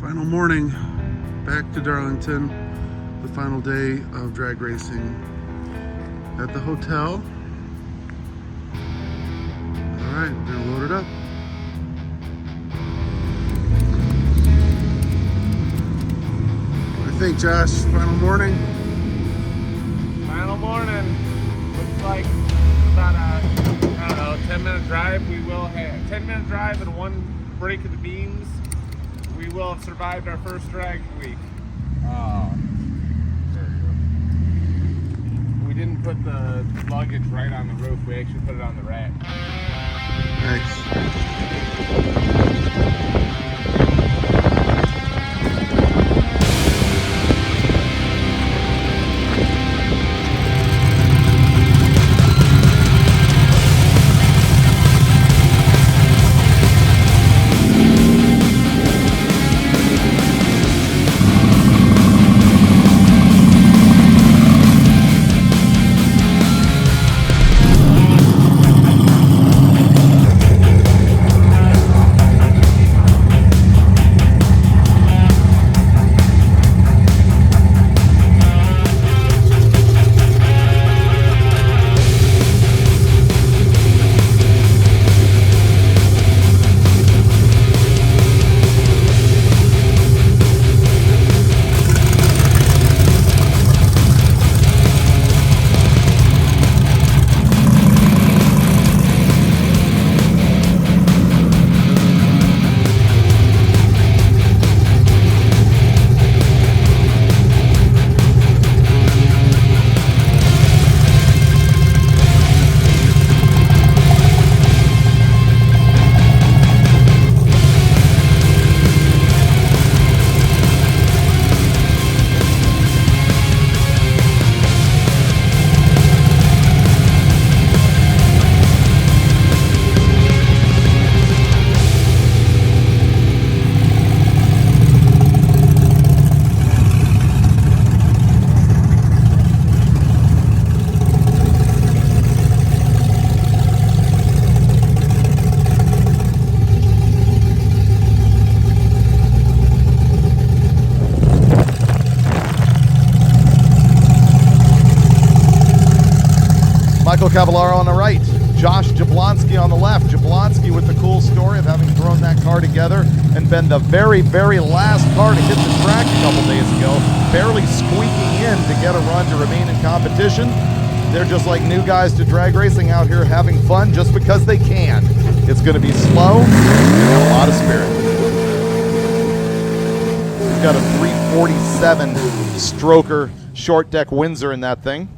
Final morning, back to Darlington, the final day of drag racing at the hotel. All right, we're gonna load it up. What do you think, Josh? Final morning? Final morning. Looks like about a, I don't know, 10-minute drive. We will have 10-minute drive and one break of the beams. We will have survived our first drag week. There you go. We didn't put the luggage right on the roof. We actually put it on the rack. Nice. Michael Cavallaro on the right, Josh Jablonski on the left. Jablonski with the cool story of having thrown that car together and been the very, very last car to hit the track a couple days ago, barely squeaking in to get a run to remain in competition. They're just like new guys to drag racing out here having fun just because they can. It's going to be slow and a lot of spirit. We've got a 347 stroker short deck Windsor in that thing.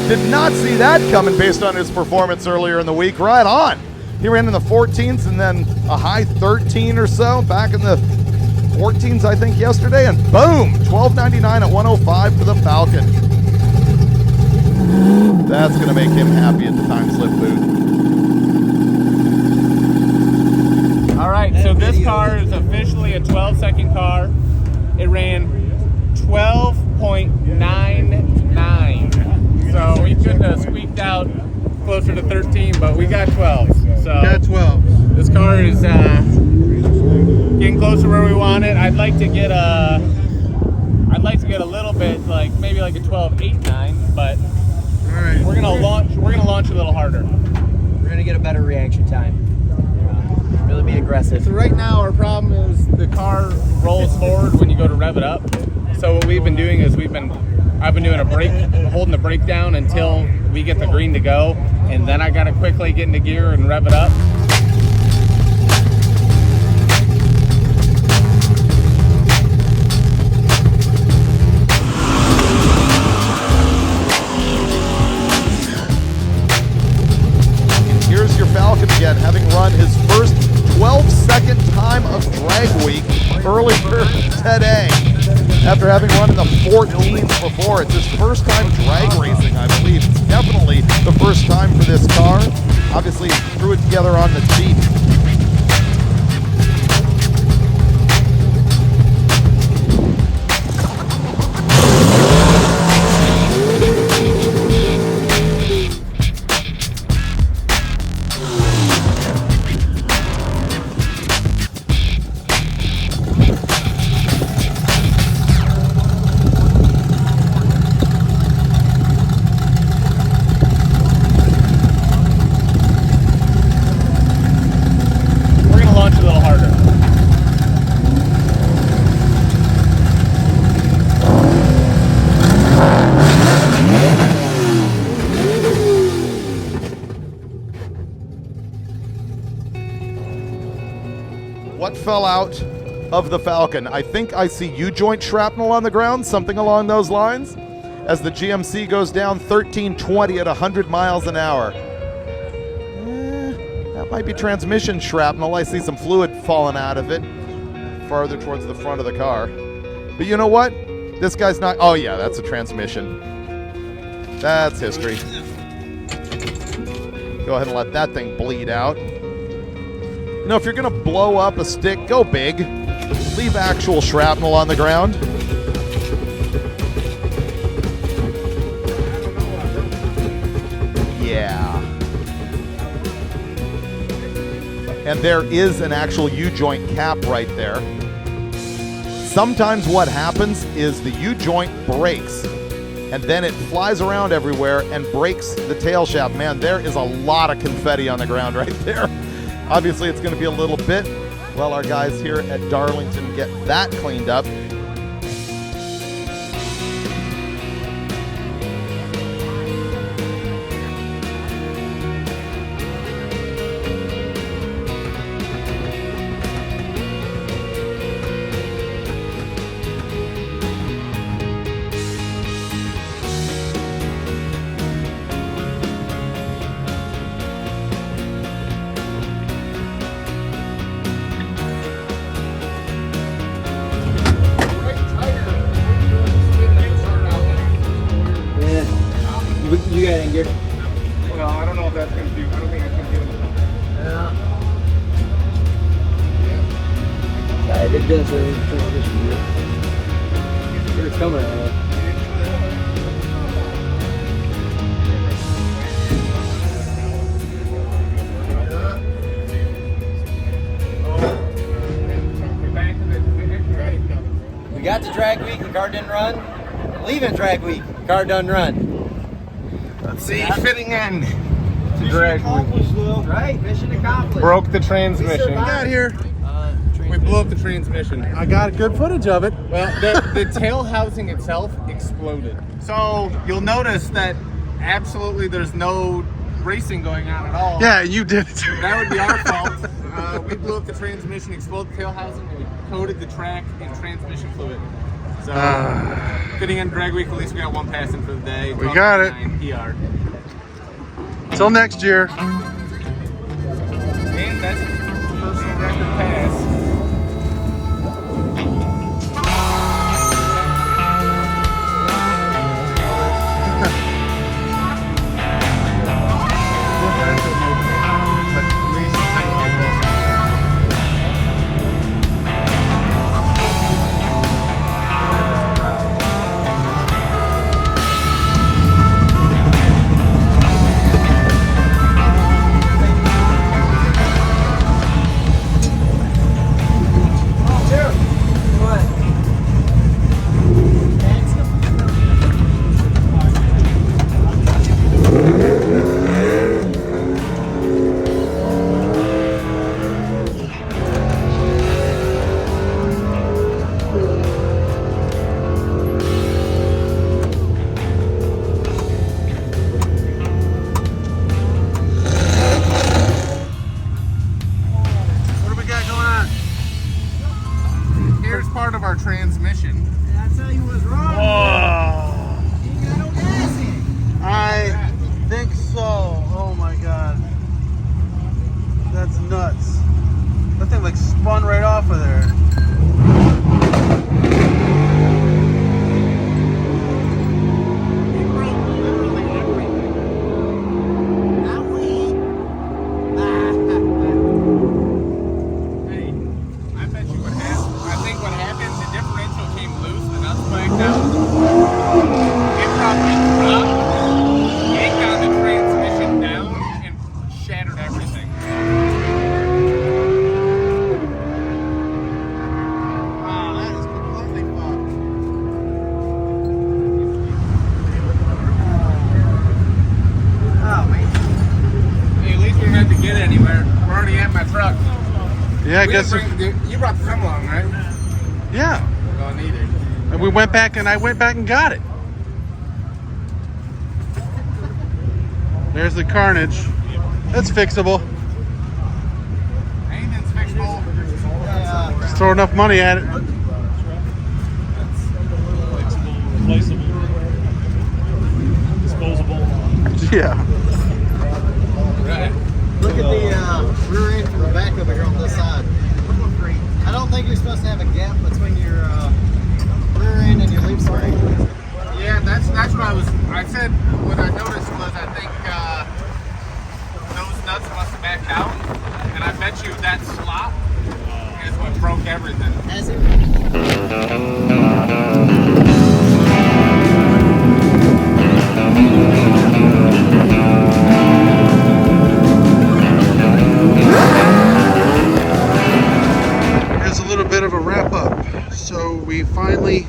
Did not see that coming based on his performance earlier in the week. Right on. He ran in the 14s and then a high 13 or so back in the 14s, I think, yesterday. And boom, 12.99 at 105 for the Falcon. That's going to make him happy at the time slip boot. All right, so this car is officially a 12-second car. It ran 12.99. So we could have squeaked out closer to 13, but we got 12. So Got 12. This car is getting closer where we want it. I'd like to get a little bit, like maybe like a 12.89, but All right. we're gonna launch a little harder. We're gonna get a better reaction time. Really be aggressive. So right now our problem is the car rolls forward when you go to rev it up. So what we've been doing is I've been doing holding the brake down until we get the green to go, and then I gotta quickly get into gear and rev it up. And here's your Falcon again, having run his first 12-second time of drag week earlier today. after having run in the 14s before. It's his first time drag racing, I believe. It's definitely the first time for this car. Obviously, he threw it together on the Jeep. What fell out of the Falcon? I think I see U-joint shrapnel on the ground, something along those lines, as the GMC goes down 1320 at 100 miles an hour. That might be transmission shrapnel. I see some fluid falling out of it farther towards the front of the car. But you know what? This guy's not... Oh, yeah, that's a transmission. That's history. Go ahead and let that thing bleed out. You know, if you're going to blow up a stick, go big. Leave actual shrapnel on the ground. Yeah. And there is an actual U-joint cap right there. Sometimes what happens is the U-joint breaks, and then it flies around everywhere and breaks the tail shaft. Man, there is a lot of confetti on the ground right there. Obviously, it's going to be a little bit while our guys here at Darlington get that cleaned up. You got it in gear. Well, I don't know if that's going to do. I don't think I can do it. Yeah, it does transition gear. It's coming out. We got to drag week, the car didn't run. Leaving drag week, car done run. Let's see, fitting end to drag week. Right, mission accomplished. Broke the transmission. Got here. We blew up the transmission. I got good footage of it. Well, the tail housing itself exploded. So you'll notice that absolutely there's no racing going on at all. Yeah, you did it. That would be our fault. We blew up the transmission, exploded the tail housing, and we coated the track in transmission fluid. So, fitting in drag week, at least we got one pass in for the day. We got it. PR. Till next year. And that's personal record pass. Part of our transmission. That's how you was wrong. Oh, You got no gas in. I think so. Oh my god. That's nuts. That thing like spun right off of there. Yeah, I guess. You brought the thumb along, right? Yeah. We're gonna need it. And we went back and I went back and got it. There's the carnage. That's fixable. Maintenance fixable. Just throw enough money at it. Replaceable, disposable. Yeah. Right. Look at the rear end from the back over here on this side. I don't think you're supposed to have a gap between your rear end and your leaf spring. Yeah, that's what I said what I noticed was I think those nuts must have backed out, and I bet you that slot is what broke everything. Has it? Here's a little bit of a wrap up. So we finally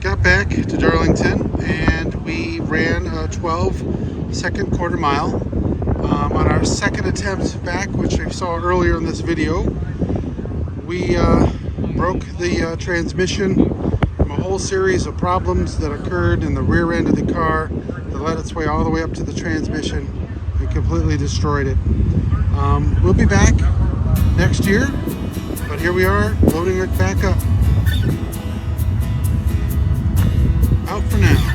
got back to Darlington and we ran a 12-second quarter mile. On our second attempt back, which you saw earlier in this video, we broke the transmission from a whole series of problems that occurred in the rear end of the car that led its way all the way up to the transmission and completely destroyed it. We'll be back next year, but here we are loading it back up. Out for now.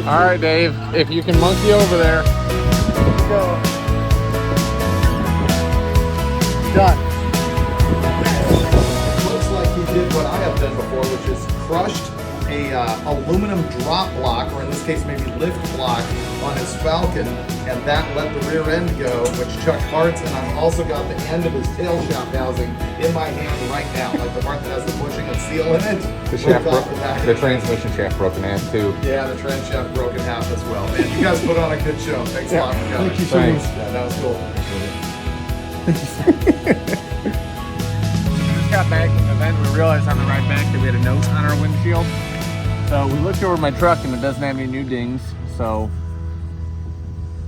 All right, Dave, if you can monkey over there. Go. Done. Looks like he did what I have done before, which is crushed a aluminum drop block, or in this case maybe lift block, on his Falcon, and that let the rear end go, which Chuck parts, and I've also got the end of his tail shaft housing in my hand right now, like the part that has the bushing and seal in it. The shaft Broke off the back. the transmission shaft broken in half too. Yeah, the trans shaft broke in half as well. Man, you guys put on a good show. Thanks a lot for coming. Thank you so Thanks. much. Yeah, that was cool. We just got back and then we realized on the ride back that we had a note on our windshield. So we looked over my truck and it doesn't have any new dings. So,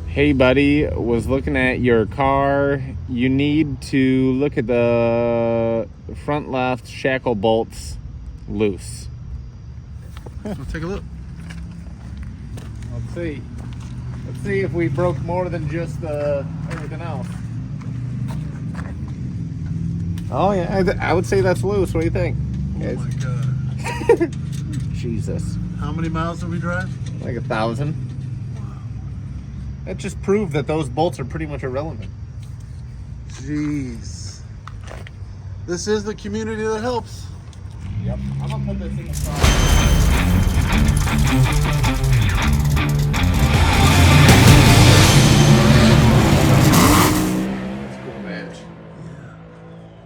hey buddy, was looking at your car. You need to look at the front left shackle bolts loose. Let's take a look. Let's see. Let's see if we broke more than just everything else. Oh yeah, I would say that's loose. What do you think? Oh my god. Jesus. How many miles did we drive? Like 1,000. That just proved that those bolts are pretty much irrelevant. Jeez. This is the community that helps. Yep. I'm gonna put this in the car.